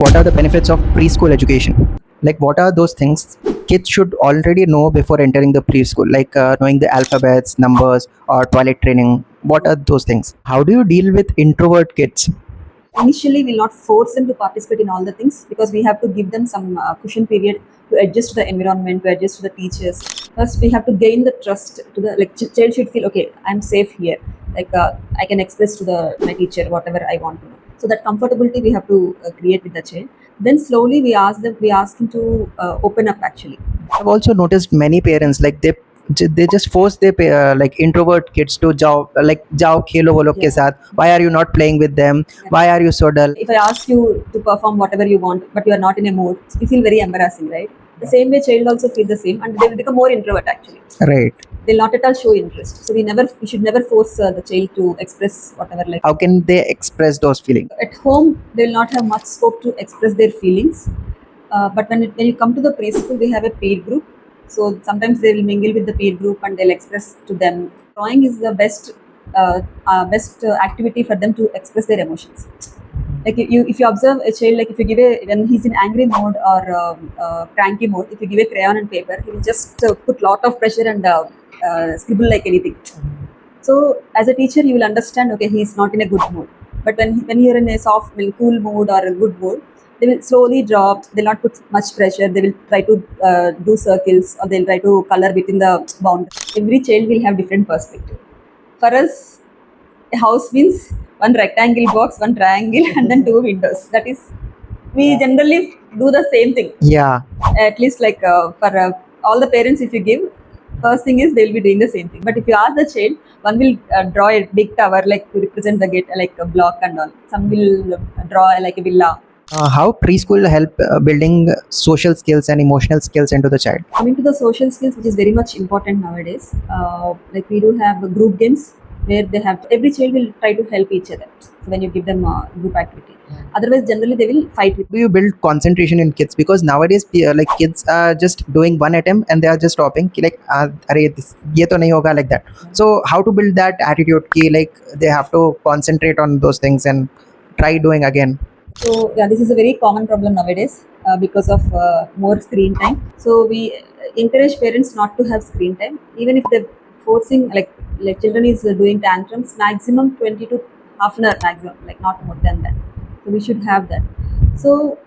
What are the benefits of preschool education? Like, what are those things kids should already know before entering the preschool? Like knowing the alphabets, numbers, or toilet training. What are those things? How do you deal with introvert kids? Initially we'll not force them to participate in all the things because we have to give them some cushion period to adjust to the environment, to adjust to the teachers. First we have to gain the trust to the child should feel okay, I'm safe here, I can express to the my teacher whatever I want to know. So that comfortability we have to create with the child. Then slowly we ask him to open up actually. I've also noticed many parents like they just force their like introvert kids to jao khelo wo log ke Yeah. sath. Why are you not playing with them? Yeah. Why are you so dull? If I ask you to perform whatever you want, but you are not in a mood, you feel very embarrassing, right? The same way child also feel the same, and they will become more introvert actually. Right. They'll not at all show interest. So we should never force the child to express whatever. Like How can they express those feelings? at home, they will not have much scope to express their feelings. But when you come to the preschool, we have a peer group. So sometimes they will mingle with the peer group and they'll express to them. Drawing is the best activity for them to express their emotions. Like if you observe a child, like if you give when he's in angry mode or cranky mode, if you give a crayon and paper, he will just put lot of pressure and scribble like anything. So as a teacher, you will understand, okay, he is not in a good mood. But when you're in a soft, cool mood or a good mood, they will slowly drop. They'll not put much pressure. They will try to do circles or they'll try to color within the boundaries. Every child will have different perspective. For us, a house means one rectangle box, one triangle, and then two windows. That is, we generally do the same thing. Yeah. At least for all the parents, if you give, first thing is they'll be doing the same thing. But if you ask the child, one will draw a big tower like to represent the gate, like a block and all. Some will draw like a villa. How preschool help building social skills and emotional skills into the child? Coming to the social skills, which is very much important nowadays, like we do have group games where they have every child will try to help each other. So when you give them a group activity, otherwise generally they will fight with. Do you build concentration in kids? Because nowadays like kids are just doing one attempt and they are just stopping ki, like "Arey, ye to nahi hoga," like that. So how to build that attitude ki, like they have to concentrate on those things and try doing again? So yeah, this is a very common problem nowadays because of more screen time. So we encourage parents not to have screen time, even if they're forcing like children is doing tantrums, maximum 20 to half an hour maximum, like not more than that. So we should have that. So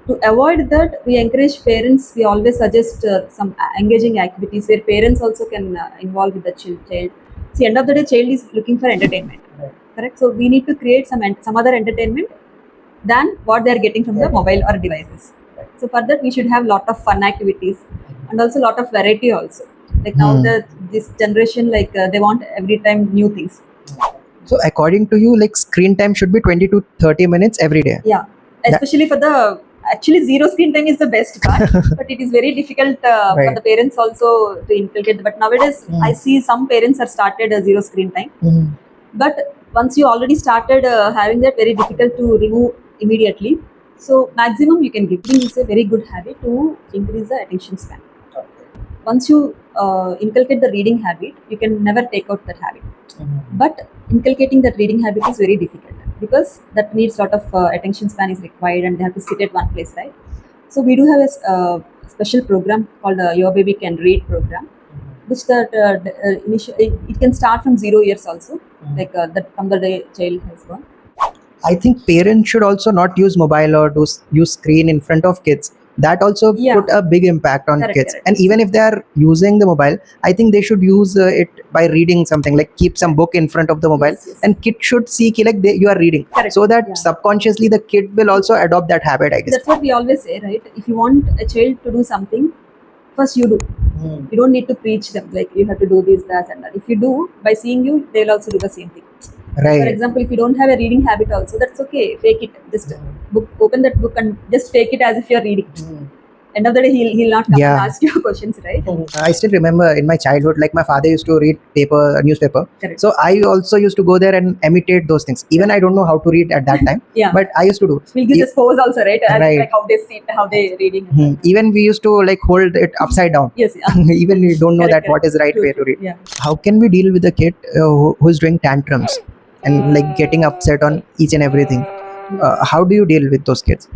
to avoid that, we encourage parents. We always suggest some engaging activities where parents also can involve with the child. See, end of the day, child is looking for entertainment. Correct. So we need to create some other entertainment than what they are getting from the mobile or devices. So for that, we should have lot of fun activities and also lot of variety also. Like now this generation, they want every time new things. So according to you, like screen time should be 20 to 30 minutes every day. Yeah, especially for the actually zero screen time is the best part, but it is very difficult for Right. the parents also to inculcate. But nowadays, I see some parents have started a zero screen time. But once you already started having that, very difficult to remove immediately. So maximum you can give. Reading is a very good habit to increase the attention span. Once you inculcate the reading habit, you can never take out that habit. But inculcating that reading habit is very difficult because that needs lot of attention span is required and they have to sit at one place, right? So we do have a special program called Your Baby Can Read program, which it can start from 0 years also, that from the day child has born. I think parents should also not use mobile or use screen in front of kids. That also Yeah. put a big impact on Correct, kids. correct. And even if they are using the mobile, I think they should use it by reading something, like keep some book in front of the mobile, Yes. and kid should see ki, like you are reading, Correct. so that Yeah. subconsciously the kid will also adopt that habit, I guess. That's what we always say, right? If you want a child to do something, first you do. You don't need to preach them like you have to do this, that, and that. If you do, by seeing you, they'll also do the same thing. For Right. example, if you don't have a reading habit also, that's okay. Fake it. Just open that book and just fake it as if you're reading. End of the day, he'll not come Yeah. and ask you questions, right? I still remember in my childhood, like my father used to read newspaper. Correct. So I also used to go there and imitate those things. Even I don't know how to read at that time, Yeah. but I used to do. We'll give this pose also, right? As Right. like how they sit, how they reading. Even we used to like hold it upside down. Yes, yeah. Even we don't know Correct, that what is the right True, way to true. read. Yeah. How can we deal with a kid who's doing tantrums and like getting upset on each and everything? How do you deal with those kids?